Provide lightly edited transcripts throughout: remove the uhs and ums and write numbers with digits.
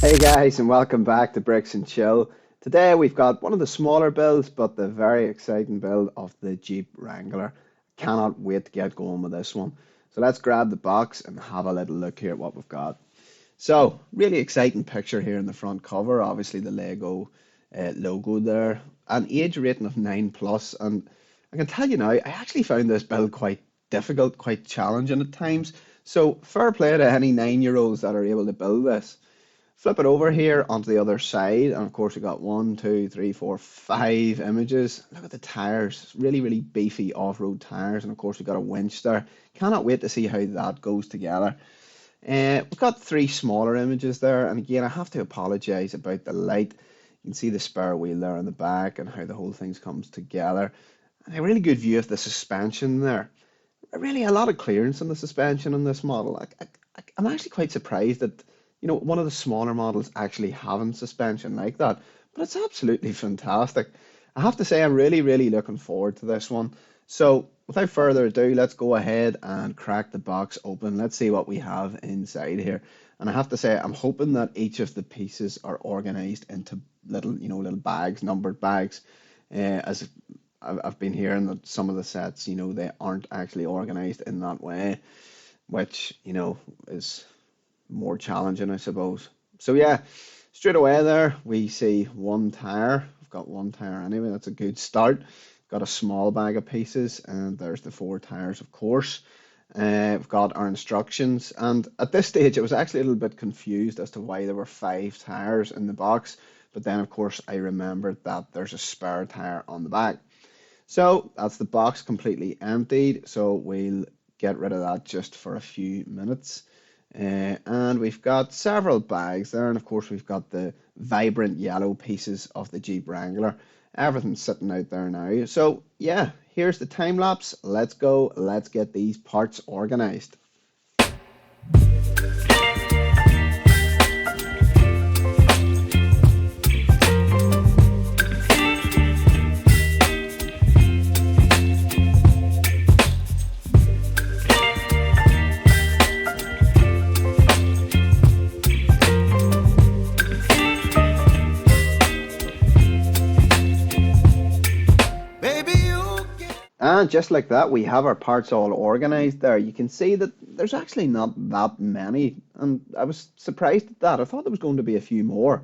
Hey guys, and welcome back to Bricks and Chill. Today we've got one of the smaller builds, but the very exciting build of the Jeep Wrangler. Cannot wait to get going with this one. So let's grab the box and have a little look here at what we've got. So, really exciting picture here in the front cover. Obviously, the Lego logo there. An age rating of 9 plus. And I can tell you now, I actually found this build quite difficult, quite challenging at times. So, fair play to any 9-year-olds that are able to build this. Flip it over here onto the other side, and of course we got one, two, three, four, five images. Look at the tires, really, really beefy off-road tires, and of course we got a winch there. Cannot wait to see how that goes together. We've got three smaller images there, and again I have to apologize about the light. You can see the spare wheel there on the back and how the whole thing comes together. And a really good view of the suspension there. Really a lot of clearance in the suspension on this model. I'm actually quite surprised that one of the smaller models actually having suspension like that, but it's absolutely fantastic. I have to say I'm really, really looking forward to this one. So without further ado, let's go ahead and crack the box open. Let's see what we have inside here. And I have to say, I'm hoping that each of the pieces are organized into little bags, numbered bags, as I've been hearing that some of the sets, they aren't actually organized in that way, which, is more challenging, I suppose. So yeah, straight away there we see one tire. I've got one tire anyway. That's a good start. Got a small bag of pieces, and there's the four tires, of course. We've got our instructions, and at this stage I was actually a little bit confused as to why there were five tires in the box. But then, of course, I remembered that there's a spare tire on the back. So that's the box completely emptied. So we'll get rid of that just for a few minutes. And we've got several bags there, and of course we've got the vibrant yellow pieces of the Jeep Wrangler. Everything's sitting out there now. So yeah, here's the time lapse. Let's go. Let's get these parts organized. And just like that, we have our parts all organized there. You can see that there's actually not that many, and I was surprised at that. I thought there was going to be a few more.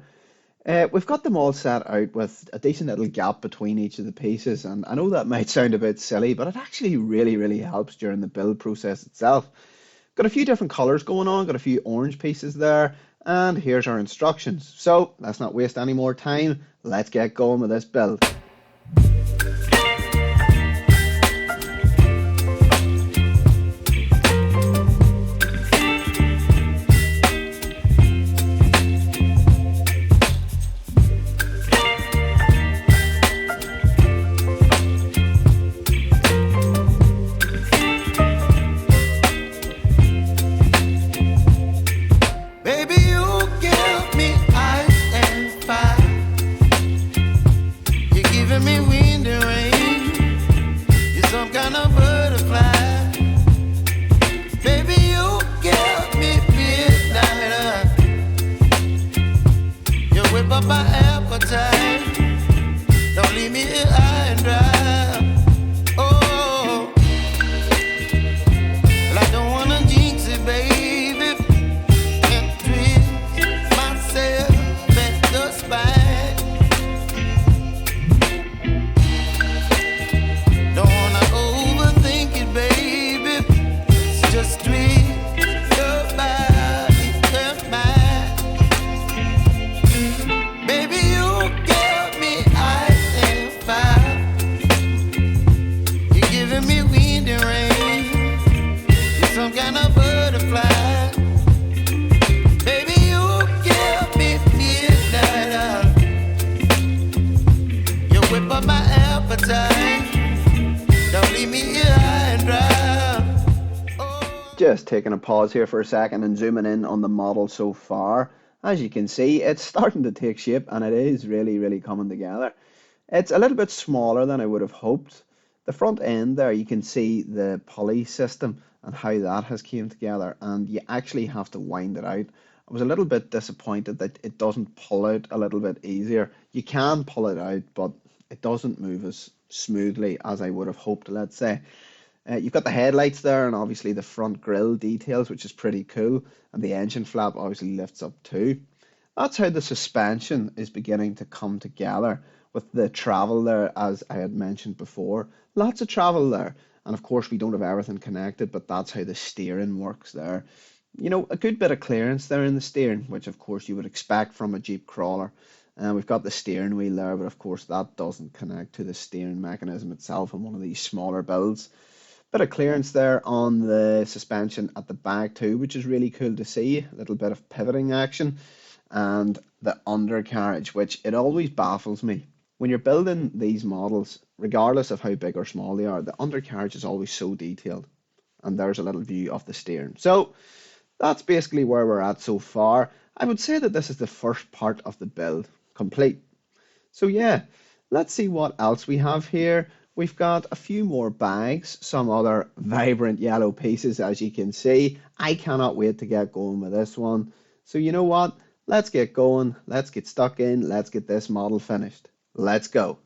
We've got them all set out with a decent little gap between each of the pieces, and I know that might sound a bit silly, but it actually really, really helps during the build process itself. Got a few different colors going on, got a few orange pieces there, and here's our instructions. So let's not waste any more time. Let's get going with this build. Just taking a pause here for a second and zooming in on the model so far. As you can see, it's starting to take shape, and it is really, really coming together. It's a little bit smaller than I would have hoped. The front end there, you can see the pulley system and how that has came together, and you actually have to wind it out I was a little bit disappointed that it doesn't pull out a little bit easier. You can pull it out, but it doesn't move as smoothly as I would have hoped, let's say. You've got the headlights there and obviously the front grille details, which is pretty cool. And the engine flap obviously lifts up too. That's how the suspension is beginning to come together with the travel there, as I had mentioned before. Lots of travel there. And of course, we don't have everything connected, but that's how the steering works there. You know, a good bit of clearance there in the steering, which of course you would expect from a Jeep crawler. And we've got the steering wheel there, but of course that doesn't connect to the steering mechanism itself in one of these smaller builds. Bit of clearance there on the suspension at the back too, which is really cool to see. A little bit of pivoting action. And the undercarriage, which it always baffles me. When you're building these models, regardless of how big or small they are, the undercarriage is always so detailed. And there's a little view of the steering. So that's basically where we're at so far. I would say that this is the first part of the build complete. So yeah, let's see what else we have here. We've got a few more bags, some other vibrant yellow pieces, as you can see. I cannot wait to get going with this one. So you know what? Let's get going. Let's get stuck in. Let's get this model finished. Let's go.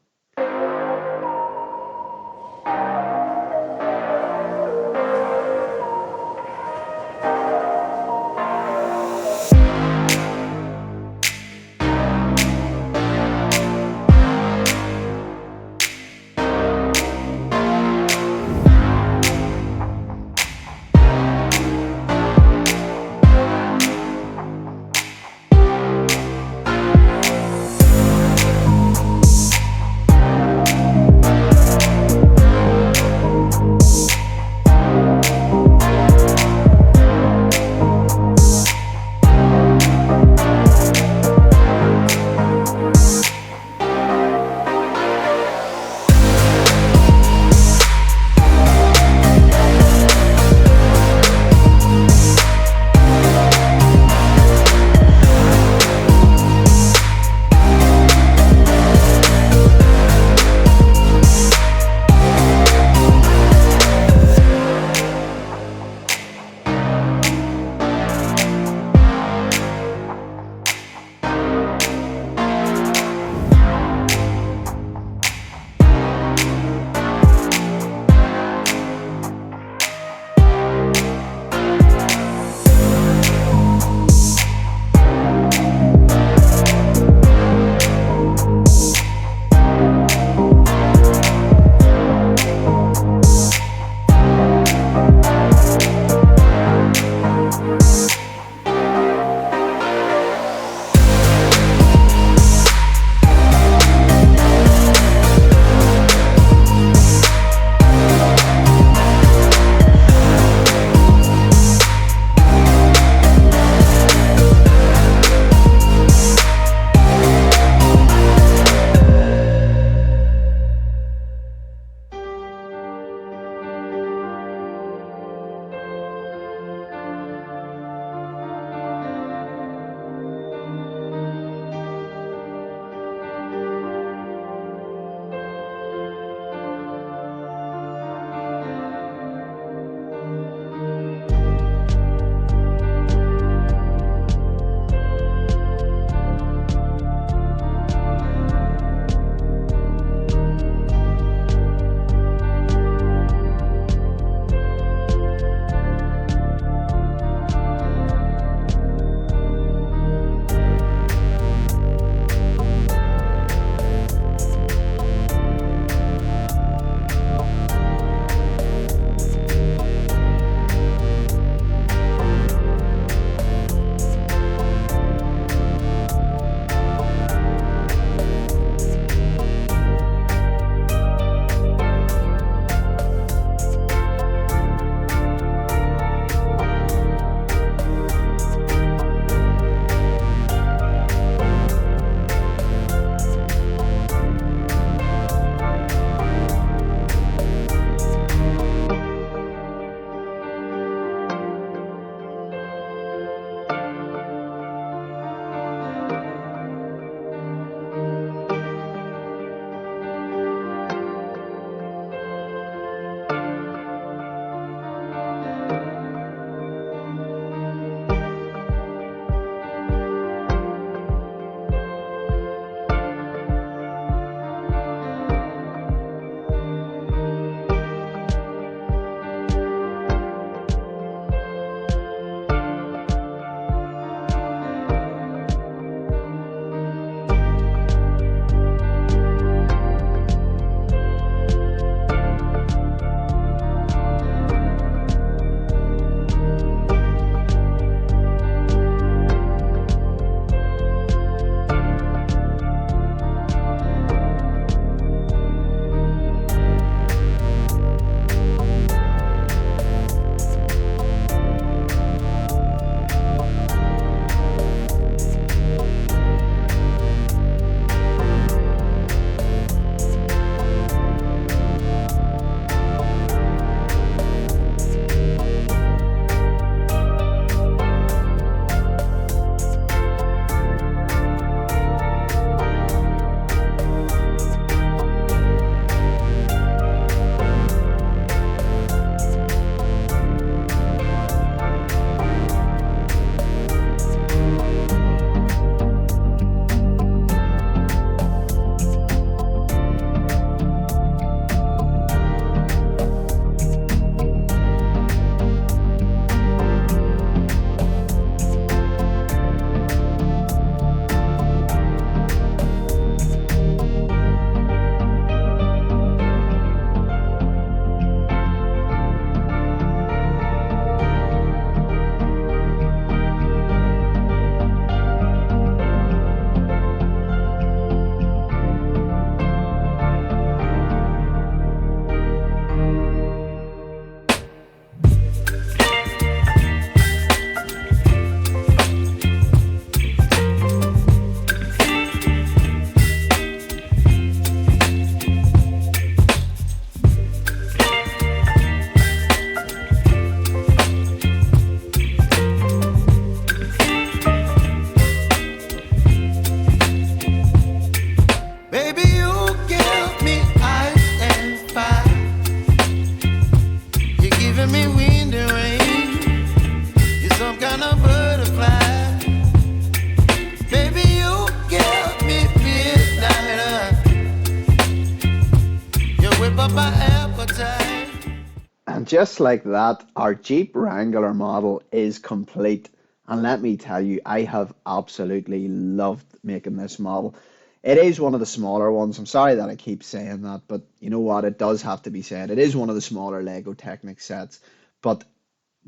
just like that, our Jeep Wrangler model is complete. And let me tell you, I have absolutely loved making this model. It is one of the smaller ones. I'm sorry that I keep saying that, but you know what? It does have to be said. It is one of the smaller Lego Technic sets, but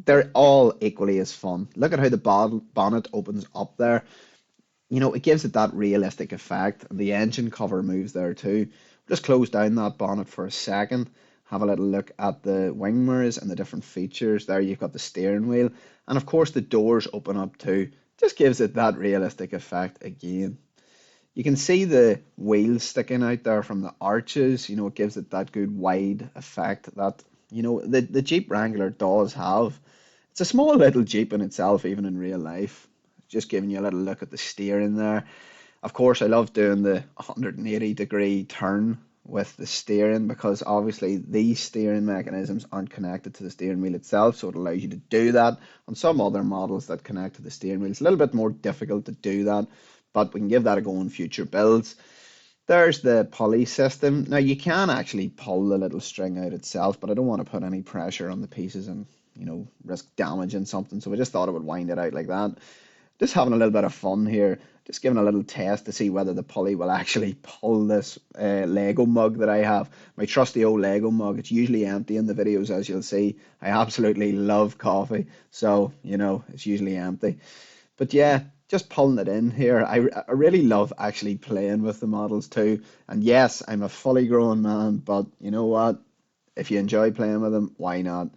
they're all equally as fun. Look at how the bonnet opens up there. You know, it gives it that realistic effect. And the engine cover moves there too. Just close down that bonnet for a second. Have a little look at the wing mirrors and the different features. There you've got the steering wheel. And of course the doors open up too. Just gives it that realistic effect again. You can see the wheels sticking out there from the arches. You know, it gives it that good wide effect that, you know, the Jeep Wrangler does have. It's a small little Jeep in itself, even in real life. Just giving you a little look at the steering there. Of course, I love doing the 180-degree turn with the steering because obviously these steering mechanisms aren't connected to the steering wheel itself, so it allows you to do that. On some other models that connect to the steering wheel, it's a little bit more difficult to do that, but we can give that a go in future builds. There's the pulley system. Now you can actually pull the little string out itself, but I don't want to put any pressure on the pieces and, you know, risk damaging something, so I just thought I would wind it out like that. Just having a little bit of fun here, just giving a little test to see whether the pulley will actually pull this Lego mug that I have. My trusty old Lego mug. It's usually empty in the videos, as you'll see. I absolutely love coffee, so, you know, it's usually empty. But yeah, just pulling it in here. I really love actually playing with the models too. And yes, I'm a fully grown man, but you know what? If you enjoy playing with them, why not?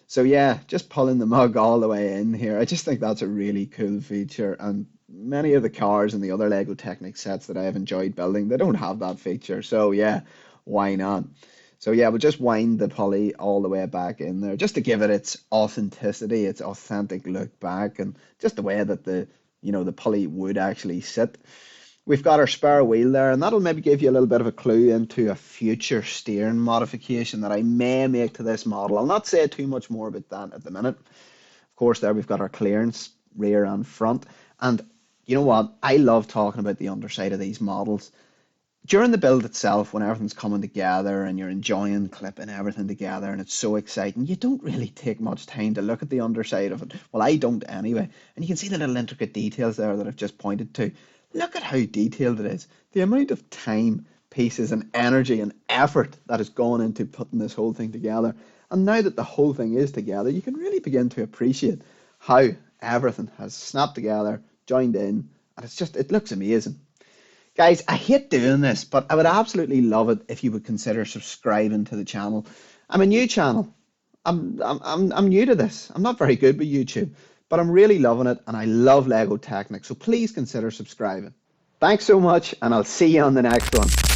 So yeah, just pulling the mug all the way in here. I just think that's a really cool feature, and many of the cars and the other Lego Technic sets that I have enjoyed building, they don't have that feature. So yeah, why not? So yeah, we'll just wind the pulley all the way back in there, just to give it its authenticity, its authentic look back, and just the way that the, you know, the pulley would actually sit. We've got our spare wheel there, and that'll maybe give you a little bit of a clue into a future steering modification that I may make to this model. I'll not say too much more about that at the minute. Of course, there we've got our clearance, rear and front. And you know what? I love talking about the underside of these models. During the build itself, when everything's coming together and you're enjoying clipping everything together and it's so exciting, you don't really take much time to look at the underside of it. Well, I don't anyway. And you can see the little intricate details there that I've just pointed to. Look at how detailed it is. The amount of time, pieces and energy and effort that has gone into putting this whole thing together. And now that the whole thing is together, you can really begin to appreciate how everything has snapped together, joined in, and it looks amazing. Guys, I hate doing this, but I would absolutely love it if you would consider subscribing to the channel. I'm a new channel. I'm new to this. I'm not very good with YouTube, but I'm really loving it, and I love Lego Technic, so please consider subscribing. Thanks so much, and I'll see you on the next one.